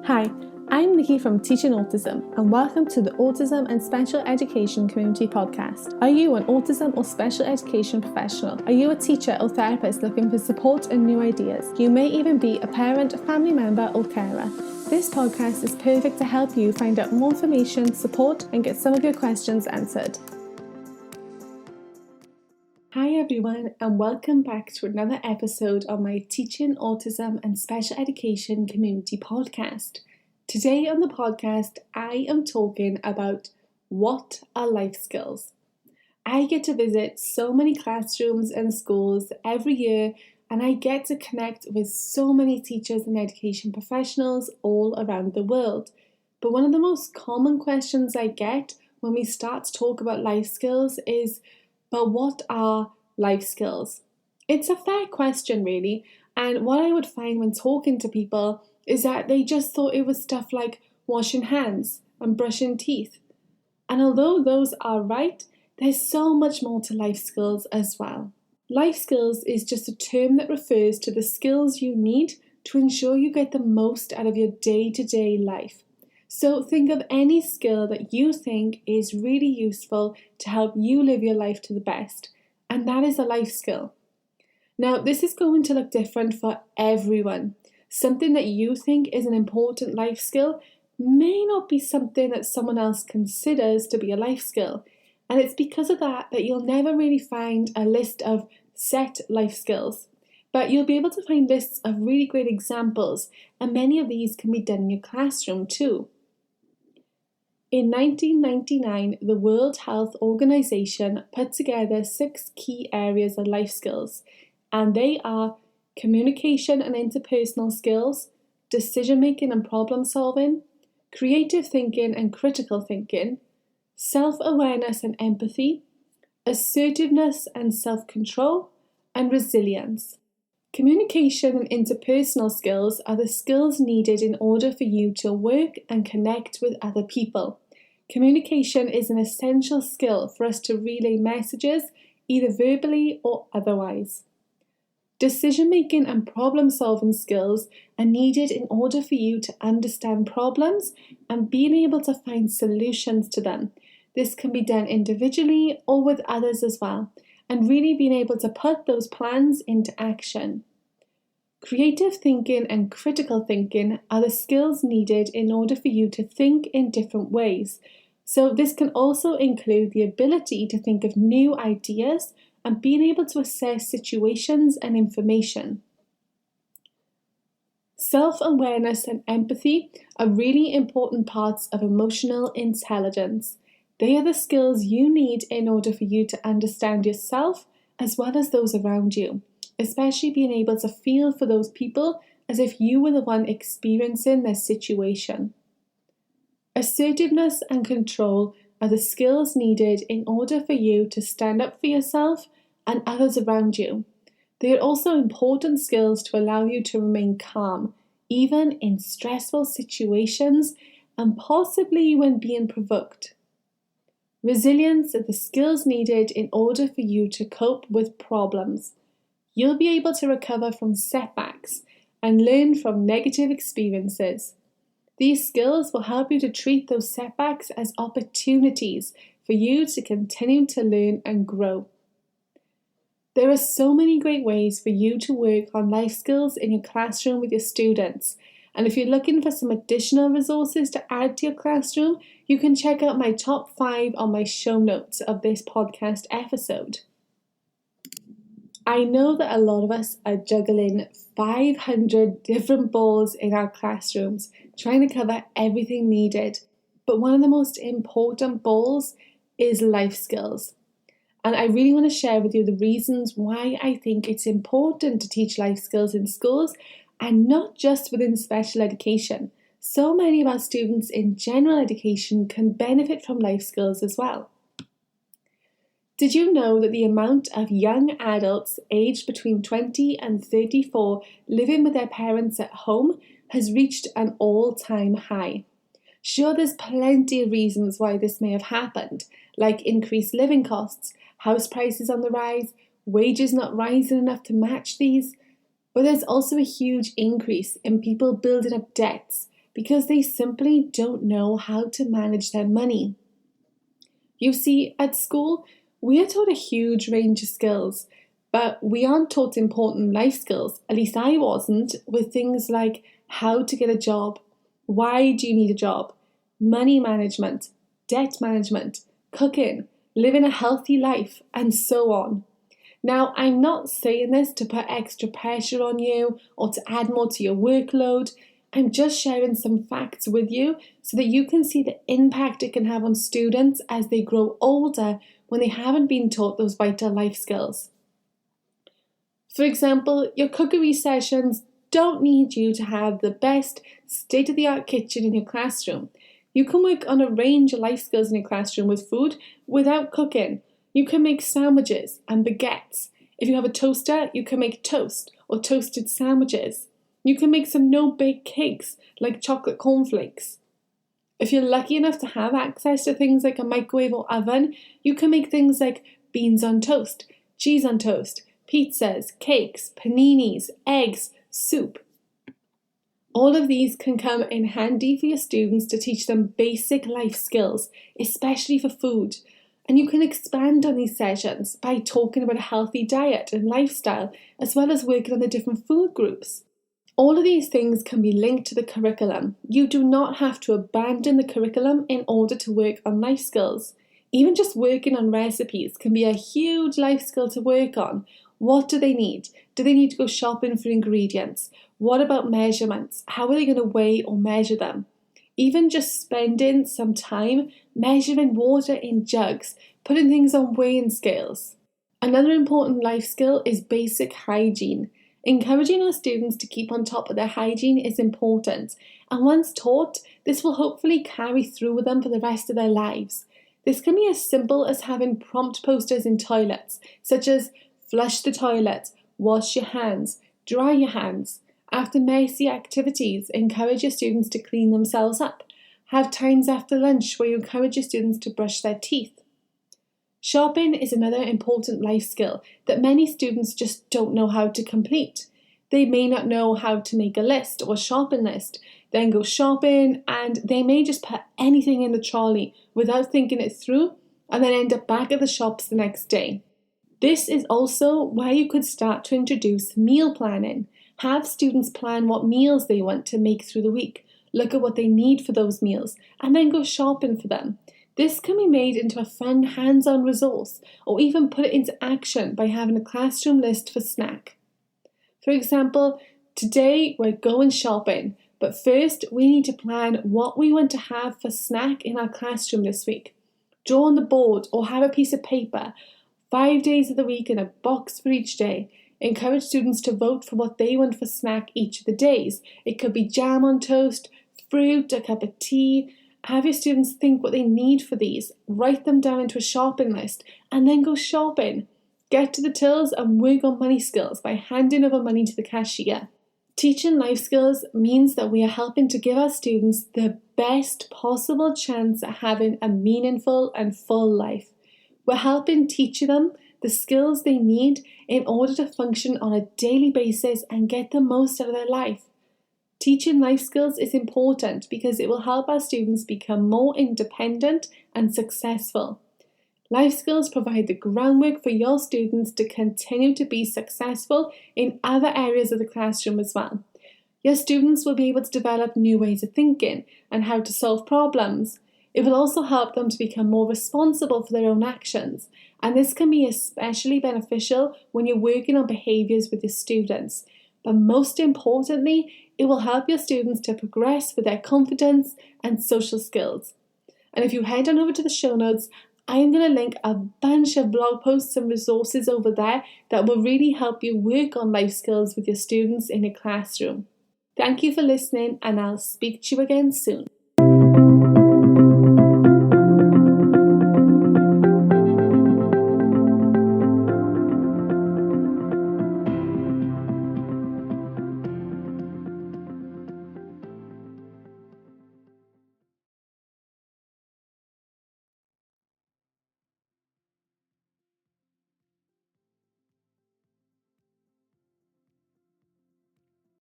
Hi, I'm Nikki from Teaching Autism, and welcome to the Autism and Special Education Community Podcast. Are you an autism or special education professional? Are you a teacher or therapist looking for support and new ideas? You may even be a parent, family member, or carer. This podcast is perfect to help you find out more information, support, and get some of your questions answered. Hi everyone, and welcome back to another episode of my Teaching Autism and Special Education Community Podcast. Today on the podcast, I am talking about what are life skills. I get to visit so many classrooms and schools every year, and I get to connect with so many teachers and education professionals all around the world. But one of the most common questions I get when we start to talk about life skills is, but what are life skills? It's a fair question, really, and what I would find when talking to people is that they just thought it was stuff like washing hands and brushing teeth. And although those are right, there's so much more to life skills as well. Life skills is just a term that refers to the skills you need to ensure you get the most out of your day-to-day life. So think of any skill that you think is really useful to help you live your life to the best, and that is a life skill. Now, this is going to look different for everyone. Something that you think is an important life skill may not be something that someone else considers to be a life skill, and it's because of that you'll never really find a list of set life skills. But you'll be able to find lists of really great examples, and many of these can be done in your classroom too. In 1999, the World Health Organization put together 6 key areas of life skills, and they are communication and interpersonal skills, decision-making and problem-solving, creative thinking and critical thinking, self-awareness and empathy, assertiveness and self-control, and resilience. Communication and interpersonal skills are the skills needed in order for you to work and connect with other people. Communication is an essential skill for us to relay messages, either verbally or otherwise. Decision-making and problem-solving skills are needed in order for you to understand problems and being able to find solutions to them. This can be done individually or with others as well, and really being able to put those plans into action. Creative thinking and critical thinking are the skills needed in order for you to think in different ways. So this can also include the ability to think of new ideas and being able to assess situations and information. Self-awareness and empathy are really important parts of emotional intelligence. They are the skills you need in order for you to understand yourself as well as those around you, especially being able to feel for those people as if you were the one experiencing their situation. Assertiveness and control are the skills needed in order for you to stand up for yourself and others around you. They are also important skills to allow you to remain calm, even in stressful situations and possibly when being provoked. Resilience are the skills needed in order for you to cope with problems. You'll be able to recover from setbacks and learn from negative experiences. These skills will help you to treat those setbacks as opportunities for you to continue to learn and grow. There are so many great ways for you to work on life skills in your classroom with your students. And if you're looking for some additional resources to add to your classroom, you can check out my top 5 on my show notes of this podcast episode. I know that a lot of us are juggling 500 different balls in our classrooms, trying to cover everything needed. But one of the most important balls is life skills. And I really want to share with you the reasons why I think it's important to teach life skills in schools and not just within special education. So many of our students in general education can benefit from life skills as well. Did you know that the amount of young adults aged between 20 and 34 living with their parents at home has reached an all-time high? Sure, there's plenty of reasons why this may have happened, like increased living costs, house prices on the rise, wages not rising enough to match these, but there's also a huge increase in people building up debts because they simply don't know how to manage their money. You see, at school, we are taught a huge range of skills, but we aren't taught important life skills, at least I wasn't, with things like how to get a job, why do you need a job, money management, debt management, cooking, living a healthy life, and so on. Now, I'm not saying this to put extra pressure on you or to add more to your workload. I'm just sharing some facts with you so that you can see the impact it can have on students as they grow older when they haven't been taught those vital life skills. For example, your cookery sessions don't need you to have the best state-of-the-art kitchen in your classroom. You can work on a range of life skills in your classroom with food without cooking. You can make sandwiches and baguettes. If you have a toaster, you can make toast or toasted sandwiches. You can make some no-bake cakes like chocolate cornflakes. If you're lucky enough to have access to things like a microwave or oven, you can make things like beans on toast, cheese on toast, pizzas, cakes, paninis, eggs, soup. All of these can come in handy for your students to teach them basic life skills, especially for food. And you can expand on these sessions by talking about a healthy diet and lifestyle, as well as working on the different food groups. All of these things can be linked to the curriculum. You do not have to abandon the curriculum in order to work on life skills. Even just working on recipes can be a huge life skill to work on. What do they need? Do they need to go shopping for ingredients? What about measurements? How are they going to weigh or measure them? Even just spending some time measuring water in jugs, putting things on weighing scales. Another important life skill is basic hygiene. Encouraging our students to keep on top of their hygiene is important, and once taught, this will hopefully carry through with them for the rest of their lives. This can be as simple as having prompt posters in toilets, such as flush the toilet, wash your hands, dry your hands. After messy activities, encourage your students to clean themselves up. Have times after lunch where you encourage your students to brush their teeth. Shopping is another important life skill that many students just don't know how to complete. They may not know how to make a list or a shopping list, then go shopping, and they may just put anything in the trolley without thinking it through and then end up back at the shops the next day. This is also where you could start to introduce meal planning. Have students plan what meals they want to make through the week, look at what they need for those meals, and then go shopping for them. This can be made into a fun hands-on resource, or even put it into action by having a classroom list for snack. For example, today we're going shopping, but first we need to plan what we want to have for snack in our classroom this week. Draw on the board or have a piece of paper, 5 days of the week in a box for each day. Encourage students to vote for what they want for snack each of the days. It could be jam on toast, fruit, a cup of tea. Have your students think what they need for these, write them down into a shopping list, and then go shopping. Get to the tills and work on money skills by handing over money to the cashier. Teaching life skills means that we are helping to give our students the best possible chance at having a meaningful and full life. We're helping teach them the skills they need in order to function on a daily basis and get the most out of their life. Teaching life skills is important because it will help our students become more independent and successful. Life skills provide the groundwork for your students to continue to be successful in other areas of the classroom as well. Your students will be able to develop new ways of thinking and how to solve problems. It will also help them to become more responsible for their own actions, and this can be especially beneficial when you're working on behaviours with your students. But most importantly, it will help your students to progress with their confidence and social skills. And if you head on over to the show notes, I am going to link a bunch of blog posts and resources over there that will really help you work on life skills with your students in your classroom. Thank you for listening, and I'll speak to you again soon.